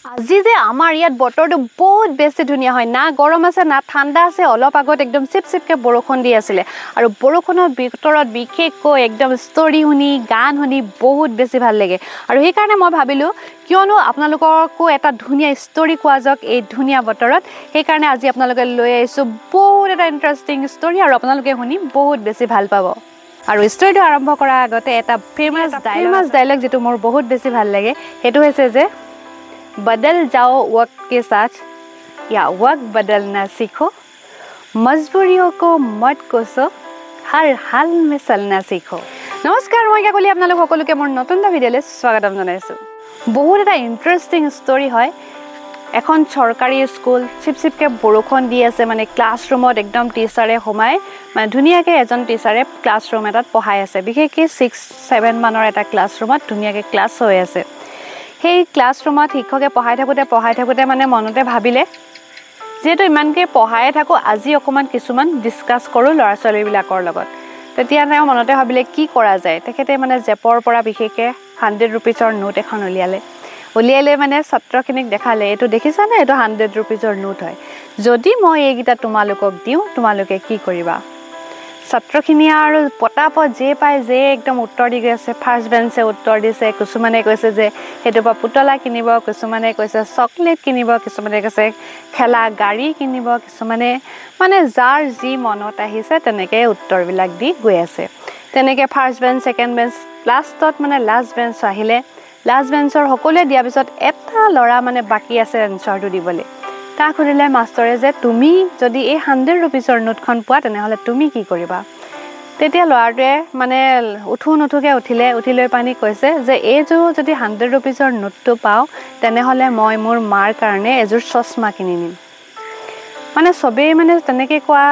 আজি যে আমাৰ ইয়াত বতৰটো বহুত বেছি ধুনীয়া হয় না গৰম আছে না ঠাণ্ডা আছে অলপ আগত একদম চিপচিপকে বৰষুণ দি আছিল আৰু বৰষুণৰ ভিতৰত বিশেষকৈ একদম ষ্টৰী শুনি গান শুনি বহুত বেছি ভাল লাগে আৰু সেই কাৰণে মই ভাবিলো কিয়নো আপোনালোককো এটা ধুনীয়া ষ্টৰী কোৱা যাওক এই ধুনীয়া বতৰত সেই কাৰণে আজি আপোনালোকে লৈ আহিছো বহুত এটা ইন্টাৰেষ্টিং ষ্টৰী আৰু আপোনালোকে শুনি বহুত বেছি ভাল পাব আৰু ষ্টৰীটো আৰম্ভ কৰাৰ আগতে এটা ফেমাস ডায়লগ যেটো মোৰ বহুত বেছি ভাল লাগে হেতু হৈছে যে बदल जाओ वक्त के साथ या वक्त बदलना सीखो मजबूरियों को मत कोसो हर हाल में चलना सीखो नमस्कार মই কাকলি আপোনালোক সকলোকে মোৰ নতুন ভিডিঅ'লৈ স্বাগতম জনাইছো বহুত এটা ইন্টাৰেষ্টিং ষ্টৰী হয় এখন চৰকাৰী স্কুল চিপচিপকে বৰষুণ দি আছে মানে ক্লাছৰুমত একদম টিচাৰে সোমাই মানে ধুনিয়াকে এজন টিচাৰে ক্লাছৰুম এটাত পঢ়াই আছে বিশেষকৈ 6-7 মানৰ এটা ক্লাছৰুমত ধুনিয়াকে ক্লাছ হৈ আছে সেই ক্লাছৰুমত শিক্ষকে পঢ়াই থাকোতে মানে মনতে ভাবিলে যেটো ইমানকে পঢ়াই থাকো আজি অকমান কিছুমান ডিসকাস কৰো লৰা ছোৱালী বিলাকৰ লগত তেতিয়া তেওঁ মনতে ভাবিলে কি কৰা যায় তেখেতে মানে জেপৰ পৰা বিশেষকে 100 रुपीसৰ নোট এখন উলিয়ালে মানে ছাত্ৰখিনিক দেখালে এটো দেখিছা না এটো 100 रुपीसৰ নোট হয় যদি মই এইগিটা তোমালোকক দিও তোমালোকে কি কৰিবা ছাত্ৰখিনি আৰু পটাপট যে পায় যে একদম উত্তৰ দি গৈছে ফাৰ্স্ট বেঞ্চে উত্তৰ দিছে কিছুমানে কৈছে যে হেতুবা পুতলা কিনিব কিছুমানে কৈছে চকলেট কিনিব কিছুমানে কৈছে খেলা গাড়ী কিনিব কিছুমানে মানে যাৰ যি মনত আহিছে তেনেকৈ উত্তৰবিলাক দি গৈ আছে তেনেকৈ ফাৰ্স্ট বেঞ্চ সেকেন্ড বেঞ্চ লাষ্টত মানে লাষ্ট বেঞ্চ আহিলে লাষ্ট বেঞ্চৰ সকলোৱে দিয়া পিছত এটা লৰা মানে বাকি আছে এনসাৰটো দিবলৈ তা খুদিলে মাষ্টৰে যে তুমি যদি এই 100 रुपीसৰ নোটখন পোৱা তেনেহলে তুমি কি কৰিবা তেতিয়া লৰাটোৱে মানে উঠুকে উঠিলৈ পানি কৈছে যে এইজো যদি 100 रुपीसৰ নোটটো পাও তেনেহলে মই মোৰ মাৰ কাৰণে এজোৰ চশমা কিনি নিম মানে সবে মানে তেনেকৈ কোৱা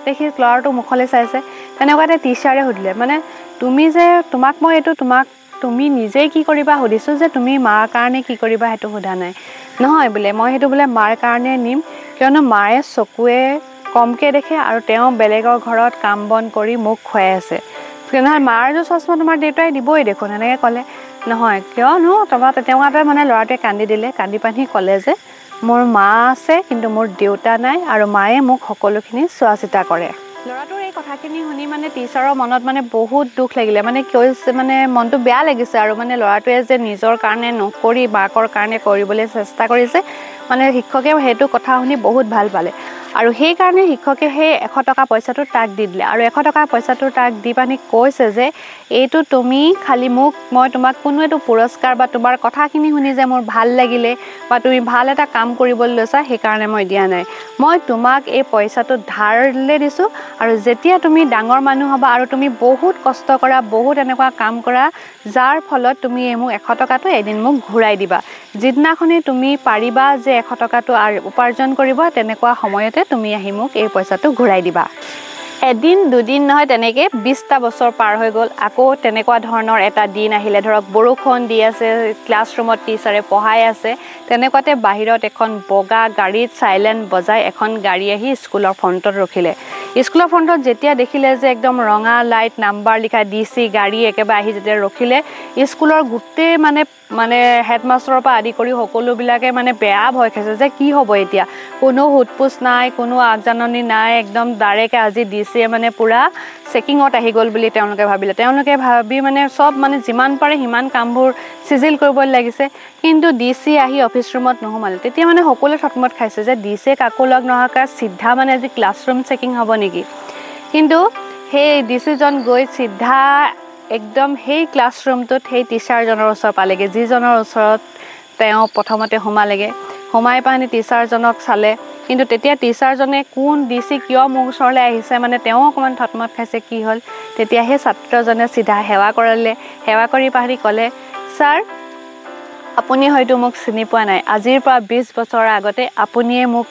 দেখি লৰাটো মুখলৈ চাইছে তেনেকুৱাতে টিচাৰে সুধিলে মানে তুমি যে তোমাক মই এটো তুমি নিজে কি কৰিবা সুধিছো যে তুমি মাৰ কাৰণে কি কৰিবা হেতু সোধা নাই নহয় বলে মই হেতু বলে মাৰ কাৰণে নিম কিয়নো মায়ে চকুৱে কমকে দেখে আৰু তেওঁ বেলেগৰ ঘৰত কাম বন কৰি মোক খুৱাই আছে কিয়নো মাৰ যে চশমা তোমাৰ দেউতাই দিবই দেখোন এনেকৈ ক'লে নহয় কিয়নো তেওঁতে মানে ল'ৰাটোৱে কান্দি দিলে কান্দি পানি ক'লে যে মোৰ মা আছে কিন্তু মোৰ দেউতা নাই আৰু মায়ে মোক সকলোখিনি চোৱা চিতা কৰে লৰাটোৰ এই কথাখিনি শুনি মানে টিচাৰৰ মনত মানে বহুত দুখ লাগিলে মানে কৈছে মানে মনটো বেয়া লাগিছে আৰু মানে লৰাটোৱে যে নিজৰ কাৰণে নকৰি বাকৰ কাৰণে কৰিবলৈ চেষ্টা কৰিছে মানে শিক্ষকে হেতু কথা শুনি বহুত ভাল পালে আৰু সেই কাৰণে শিক্ষকে হে 100 টকা পইচাটো তাক দি দিলে আৰু 100 টকা পইচাটো তাক দি পানি কৈছে যে এইটো তুমি খালি মই তোমাক কোনো এটো পুৰস্কাৰ বা তোমাৰ কথাখিনি শুনি যে মোৰ ভাল লাগিলে বা তুমি ভাল এটা কাম কৰিবলৈ লৈছা সেই কাৰণে মই দিয়া নাই মই তোমাক এই পইচাটো ধাৰলে দিছো আৰু যেতিয়া তুমি ডাঙৰ মানুহ হবা আৰু তুমি বহুত কষ্ট কৰা বহুত এনেকুৱা কাম কৰা যাৰ ফলত তুমি মোক 100 টকাটো এদিন মোক ঘূৰাই দিবা জিদনাখনি তুমি পাৰিবা যে 100 টকাটো উপাৰ্জন কৰিব তেনেকুৱা সময়তে তুমি আহি মোক এই পইচাটো ঘূৰাই দিবা এদিন দুদিন নহয় তেনেকে 20টা বছৰ পাৰ হৈ গল আকৌ তেনেকুৱা ধৰণৰ এটা দিন আহিলে ধৰক বৰষুণ দি আছে ক্লাছৰুমত টিচাৰে পঢ়াই আছে তেনেকুৱাতে বাহিৰত এখন বগা গাড়ীত সাইলেন্ট বজাই এখন গাড়ী আহি স্কুলৰ ফ্ৰণ্টত ৰখিলে স্কুলৰ ফ্ৰণ্টত যেতিয়া দেখিলে যে একদম ৰঙা লাইট নাম্বাৰ লিখা ডিসি গাড়ী একেবাৰে আহি যেতিয়া ৰখিলে স্কুলৰ গুটে মানে হেডমাষ্টৰৰ পৰা আদি কৰি সকলো বিলাকে মানে বেয়া ভয় খাইছে যে কি হ'ব এতিয়া কোনো হুটপুছ নাই কোনো আগজাননী নাই একদম ডাইৰেক্ট আজি ডিসি মানে পুৰা চেকিংত আহি গল বুলি তেওঁলোকে ভাবি মানে সব মানে যিমান পাৰে হিমান কামবোৰ সিজিল কৰিব লাগিছে কিন্তু ডিসি আহি অফিস ৰুমত নহমালে তেতিয়া মানে সকলো থকমত খাইছে যে ডিসি কাকো লগ নহাকা সিদ্ধা মানে আজি ক্লাছৰুম চেকিং হ'ব নেকি কিন্তু সেই ডিসিজন গৈ সিদ্ধা একদম সেই ক্লাছৰুমটোত সেই টিচাৰজনৰ ওচৰ পালেগে যিজনৰ ওচৰত তেওঁ প্ৰথমতে সোমাই পানি টিচাৰজনক চালে কিন্তু তেতিয়া টিচাৰজনে কোন ডিসি কিয় মোৰ ওচৰলৈ আহিছে মানে তেওঁ অকমান থতমত খাইছে কি হল তেতিয়া সেই ছাত্ৰজনে সিধা সেৱা কৰি পানি ক'লে স্যাৰ আপুনি হয়তো মোক চিনি পোৱা নাই আজিৰ পৰা 20 বছৰ আগতে আপুনিয়ে মোক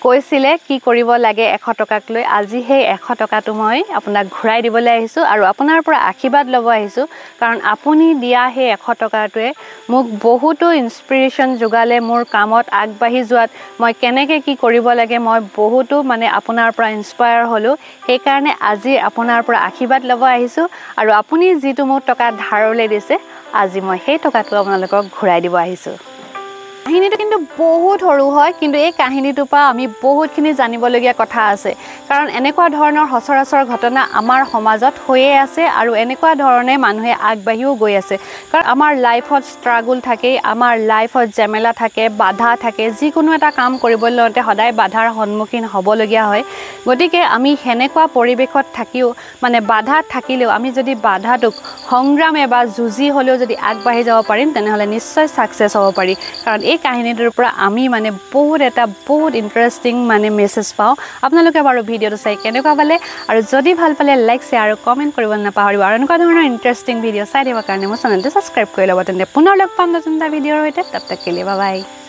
কৈছিলে কি কৰিব লাগে 100 টকাক লৈ আজি সেই 100 টকাটো মই আপোনাক ঘূৰাই দিবলৈ আহিছো আৰু আপোনাৰ পৰা আশীৰ্বাদ ল'ব আহিছো কাৰণ আপুনি দিয়া সেই 100 টকাটোৱে মোক বহুতো ইনস্পিৰেচন যোগালে মোৰ কামত আগবাঢ়ি যোৱাত মই কেনেকৈ কি কৰিব লাগে মই বহুতো মানে আপোনাৰ পৰা ইনস্পায়াৰ হলো সেই কাৰণে আজি আপোনাৰ পৰা আশীৰ্বাদ ল'ব আহিছো আৰু আপুনি যিটো মোক টকা ধাৰলৈ দিছে আজি মই সেই টকাটো আপোনালোকক ঘূৰাই দিব আহিছো কাহিনীটো কিন্তু বহুত সৰু হয় কিন্তু এই কাহিনীটোৰ পৰা আমি বহুতখিনি জানিবলগীয়া কথা আছে কাৰণ এনেকুৱা ধৰণৰ সচৰাচৰ ঘটনা আমাৰ সমাজত হৈয়ে আছে আৰু এনেকুৱা ধৰণে মানুহে আগবাঢ়িও গৈ আছে কাৰণ আমাৰ লাইফত ষ্ট্ৰাগল থাকে আমাৰ লাইফত জেমেলা থাকে বাধা থাকে যিকোনো এটা কাম কৰিবলৈ লওঁতে সদায় বাধাৰ সন্মুখীন হ'বলগীয়া হয় গতিকে আমি হেনেকুৱা পৰিৱেশত থাকিও মানে বাধা থাকিলেও আমি যদি বাধাটোক সংগ্ৰামে বা যুঁজি হ'লেও যদি আগবাঢ়ি যাব পাৰিম তেনেহ'লে নিশ্চয় সাকসেস হ'ব পাৰি কাৰণ এই কাহিনীটোৰ পৰা আমি মানে বহুত ইন্টাৰেষ্টিং মানে মেছেজ পাওঁ আপোনালোকে বাৰু ভিডিওটো চাই কেনেকুৱা পালে আৰু যদি ভাল পালে লাইক শেয়াৰ আৰু কমেন্ট কৰিব নাপাহৰিব আৰু এনেকুৱা ধৰণৰ ইন্টাৰেষ্টিং ভিডিও চাই দিবৰ কাৰণে মোৰ চেনেলটো সাবস্ক্ৰাইব কৰি ল'ব তেন্তে পুনৰ লগ পাম নতুন এটা ভিডিওৰ সৈতে তব তক के लिए बाय बाय